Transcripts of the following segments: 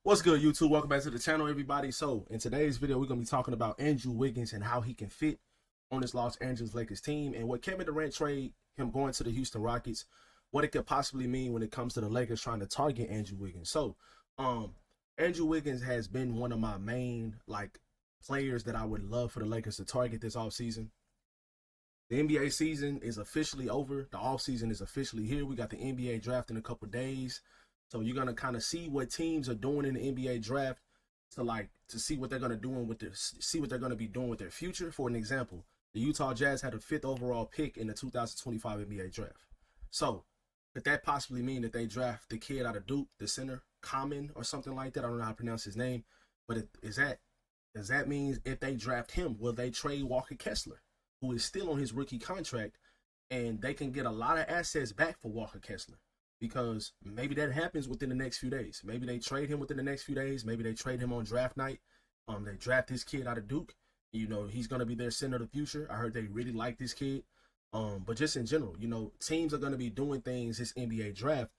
What's good, YouTube? Welcome back to the channel, everybody. So, in today's video, we're going to be talking about Andrew Wiggins and how he can fit on this Los Angeles Lakers team and what Kevin Durant trade, him going to the Houston Rockets, what it could possibly mean when it comes to the Lakers trying to target Andrew Wiggins. So, Andrew Wiggins has been one of my main, players that I would love for the Lakers to target this offseason. The NBA season is officially over. The offseason is officially here. We got the NBA draft in a couple days. So you're gonna kind of see what teams are doing in the NBA draft to see what they're gonna do with their see what they're gonna be doing with their future. For an example, the Utah Jazz had a 5th overall pick in the 2025 NBA draft. So could that possibly mean that they draft the kid out of Duke, the center, Common or something like that? I don't know how to pronounce his name, but does that mean if they draft him, will they trade Walker Kessler, who is still on his rookie contract, and they can get a lot of assets back for Walker Kessler? Because maybe that happens within the next few days. Maybe they trade him within the next few days. Maybe they trade him on draft night. They draft this kid out of Duke. You know, he's going to be their center of the future. I heard they really like this kid. But just in general, you know, teams are going to be doing things this NBA draft,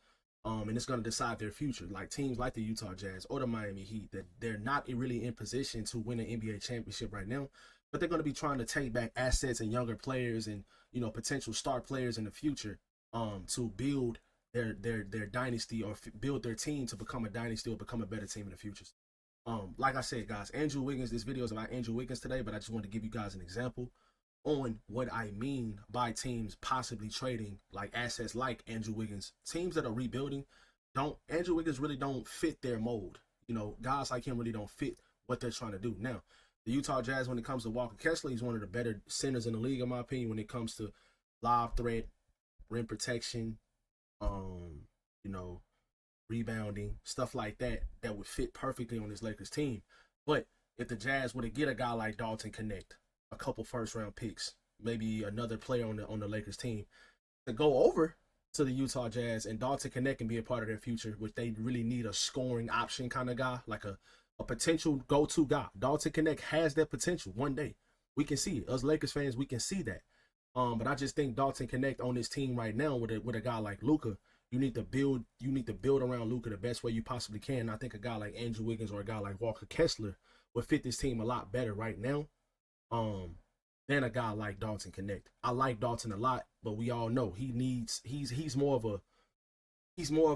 and it's going to decide their future. Like teams like the Utah Jazz or the Miami Heat, that they're not really in position to win an NBA championship right now, but they're going to be trying to take back assets and younger players and, you know, potential star players in the future, to build their dynasty or build their team to become a dynasty or become a better team in the future. Like I said, guys, Andrew Wiggins, this video is about Andrew Wiggins today, but I just wanted to give you guys an example on what I mean by teams possibly trading like assets like Andrew Wiggins. Teams that are rebuilding, Andrew Wiggins really don't fit their mold. You know, guys like him really don't fit what they're trying to do. Now, the Utah Jazz, when it comes to Walker Kessler, he's one of the better centers in the league, in my opinion, when it comes to live threat, rim protection, you know, rebounding, stuff like that, that would fit perfectly on this Lakers team. But if the Jazz were to get a guy like Dalton Connect, a couple first-round picks, maybe another player on the Lakers team, to go over to the Utah Jazz and Dalton Connect can be a part of their future, which they really need a scoring option kind of guy, like a potential go-to guy. Dalton Connect has that potential one day. We can see it. Us Lakers fans, we can see that. But I just think Dalton Connect on this team right now with a guy like Luka, you need to build around Luka the best way you possibly can. And I think a guy like Andrew Wiggins or a guy like Walker Kessler would fit this team a lot better right now, than a guy like Dalton Connect. I like Dalton a lot, but we all know he's more of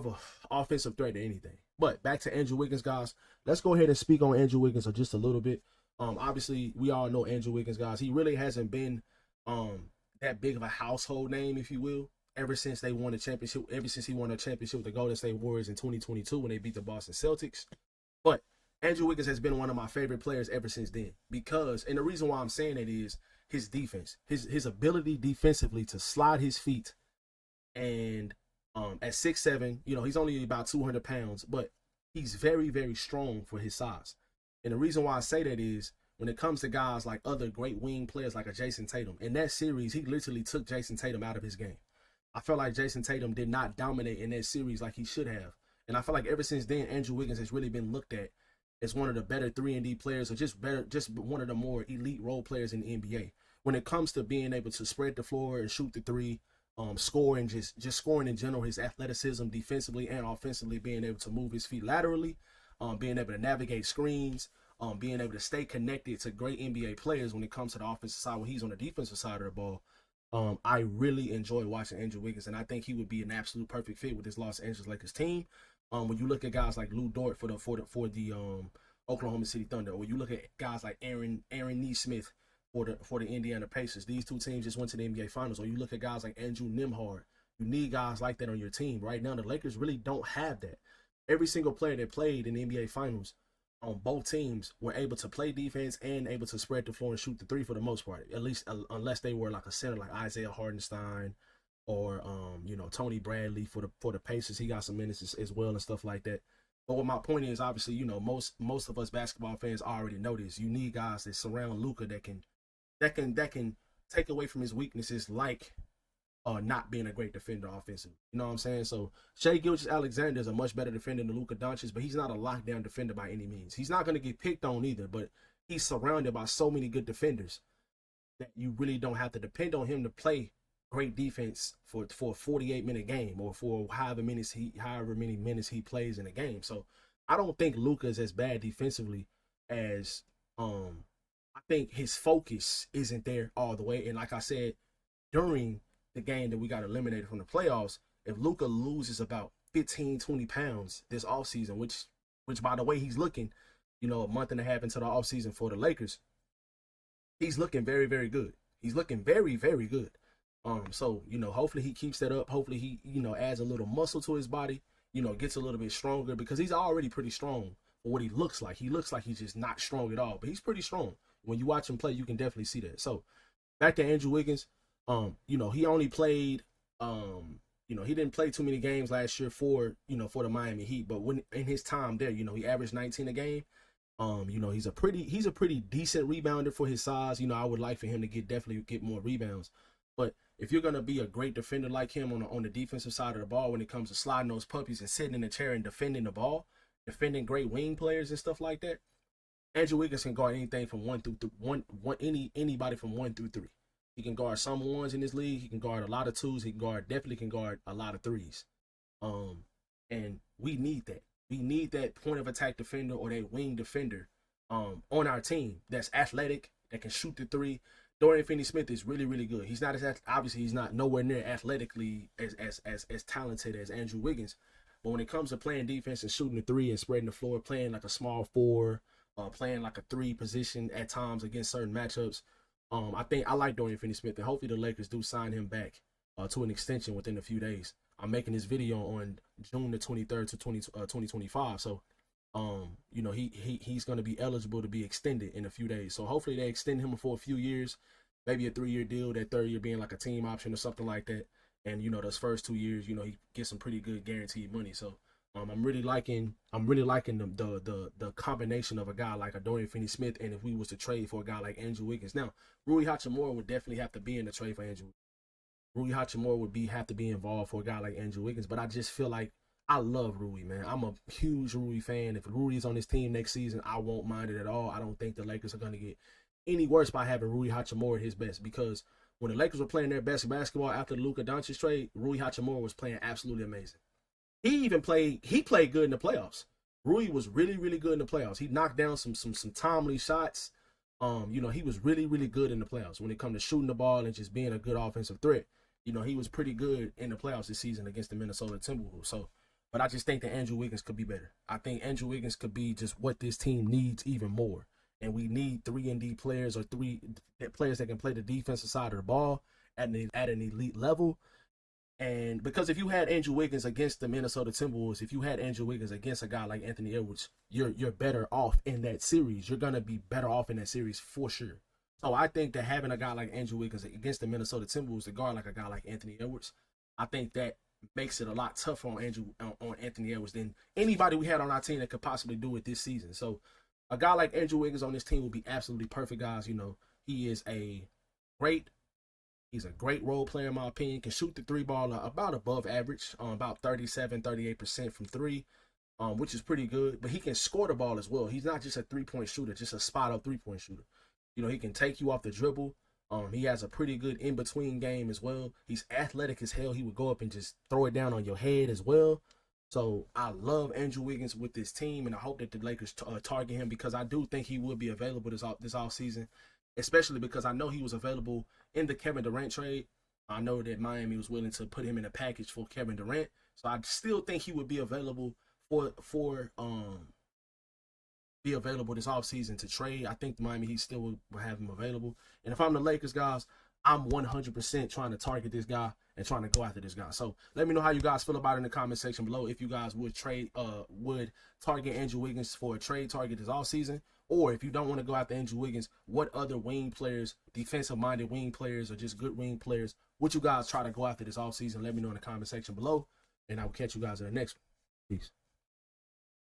a offensive threat than anything. But back to Andrew Wiggins, guys. Let's go ahead and speak on Andrew Wiggins for just a little bit. Obviously, we all know Andrew Wiggins, guys. He really hasn't been that big of a household name, if you will, ever since they won the championship, ever since he won a championship with the Golden State Warriors in 2022 when they beat the Boston Celtics. But Andrew Wiggins has been one of my favorite players ever since then, because, and the reason why I'm saying that is his defense, his ability defensively to slide his feet, and at 6'7", you know, he's only about 200 pounds, but he's very, very strong for his size. And the reason why I say that is, when it comes to guys like other great wing players like a Jason Tatum, in that series, he literally took Jason Tatum out of his game. I felt like Jason Tatum did not dominate in that series like he should have. And I feel like ever since then, Andrew Wiggins has really been looked at as one of the better 3-and-D players, or just one of the more elite role players in the NBA. When it comes to being able to spread the floor and shoot the three, scoring, just scoring in general, his athleticism defensively and offensively, being able to move his feet laterally, being able to navigate screens, being able to stay connected to great NBA players when it comes to the offensive side when he's on the defensive side of the ball. I really enjoy watching Andrew Wiggins, and I think he would be an absolute perfect fit with this Los Angeles Lakers team. When you look at guys like Lou Dort for the Oklahoma City Thunder, or you look at guys like Aaron Nesmith for the Indiana Pacers, these two teams just went to the NBA Finals. Or you look at guys like Andrew Nembhard. You need guys like that on your team. Right now, the Lakers really don't have that. Every single player that played in the NBA Finals on both teams were able to play defense and able to spread the floor and shoot the three for the most part, at least unless they were like a center like Isaiah Hardenstein or you know, Tony Bradley for the Pacers. He got some minutes as well and stuff like that. But what my point is, obviously, you know, most of us basketball fans already know this. You need guys that surround Luka that can take away from his weaknesses, like not being a great defender offensively. You know what I'm saying? So Shai Gilgeous-Alexander is a much better defender than Luka Doncic, but he's not a lockdown defender by any means. He's not going to get picked on either, but he's surrounded by so many good defenders that you really don't have to depend on him to play great defense for a 48-minute game, or for however many minutes he plays in a game. So I don't think Luka is as bad defensively as I think his focus isn't there all the way. And like I said, during the game that we got eliminated from the playoffs, if Luka loses about 15, 20 pounds this offseason, which by the way he's looking, a month and a half into the offseason for the Lakers, he's looking very, very good. He's looking very, very good. So, hopefully he keeps that up. Hopefully he, adds a little muscle to his body, gets a little bit stronger because he's already pretty strong for what he looks like. He looks like he's just not strong at all, but he's pretty strong. When you watch him play, you can definitely see that. So back to Andrew Wiggins, he only played, he didn't play too many games last year for the Miami Heat, but when in his time there, he averaged 19 a game. He's a pretty decent rebounder for his size. I would like for him to definitely get more rebounds. But if you're gonna be a great defender like him on the defensive side of the ball when it comes to sliding those puppies and sitting in the chair and defending the ball, defending great wing players and stuff like that, Andrew Wiggins can guard anything from anybody from 1 through 3. He can guard some ones in this league. He can guard a lot of twos. Definitely can guard a lot of threes. And we need that. We need that point of attack defender or that wing defender on our team that's athletic, that can shoot the three. Dorian Finney-Smith is really, really good. He's not obviously he's not nowhere near athletically as talented as Andrew Wiggins. But when it comes to playing defense and shooting the three and spreading the floor, playing like a small four, playing like a 3 position at times against certain matchups, I think I like Dorian Finney-Smith, and hopefully the Lakers do sign him back to an extension within a few days. I'm making this video on June the 23rd to 2025. So, he's going to be eligible to be extended in a few days. So hopefully they extend him for a few years, maybe a 3-year deal, that 3rd year being like a team option or something like that. And, those first 2 years, he gets some pretty good guaranteed money. So, I'm really liking the combination of a guy like a Dorian Finney-Smith, and if we was to trade for a guy like Andrew Wiggins. Now, Rui Hachimura would definitely have to be in the trade for Andrew. Rui Hachimura would have to be involved for a guy like Andrew Wiggins, but I just feel like I love Rui, man. I'm a huge Rui fan. If Rui is on this team next season, I won't mind it at all. I don't think the Lakers are going to get any worse by having Rui Hachimura at his best, because when the Lakers were playing their best basketball after the Luka Doncic trade, Rui Hachimura was playing absolutely amazing. He played good in the playoffs. Rui was really, really good in the playoffs. He knocked down some timely shots. He was really, really good in the playoffs when it comes to shooting the ball and just being a good offensive threat. He was pretty good in the playoffs this season against the Minnesota Timberwolves. So, but I just think that Andrew Wiggins could be better. I think Andrew Wiggins could be just what this team needs even more. And we need 3-and-D players, or players that can play the defensive side of the ball at an elite level. And because if you had Andrew Wiggins against the Minnesota Timberwolves, if you had Andrew Wiggins against a guy like Anthony Edwards, you're better off in that series. You're going to be better off in that series for sure. So I think that having a guy like Andrew Wiggins against the Minnesota Timberwolves to guard like a guy like Anthony Edwards, I think that makes it a lot tougher on Anthony Edwards than anybody we had on our team that could possibly do it this season. So a guy like Andrew Wiggins on this team would be absolutely perfect, guys. He is He's a great role player, in my opinion. Can shoot the 3 ball about above average, about 37-38% from 3, which is pretty good. But he can score the ball as well. He's not just a 3-point shooter, just a spot-up 3-point shooter. He can take you off the dribble. He has a pretty good in-between game as well. He's athletic as hell. He would go up and just throw it down on your head as well. So I love Andrew Wiggins with this team, and I hope that the Lakers target him, because I do think he will be available this offseason. Especially because I know he was available in the Kevin Durant trade. I know that Miami was willing to put him in a package for Kevin Durant. So I still think he would be available this offseason to trade. I think Miami Heat still will have him available. And if I'm the Lakers, guys, I'm 100% trying to target this guy and trying to go after this guy. So let me know how you guys feel about it in the comment section below. If you guys would target Andrew Wiggins for a trade target this offseason, or if you don't want to go after Andrew Wiggins, what other wing players, defensive-minded wing players, or just good wing players, would you guys try to go after this offseason? Let me know in the comment section below, and I will catch you guys in the next one. Peace.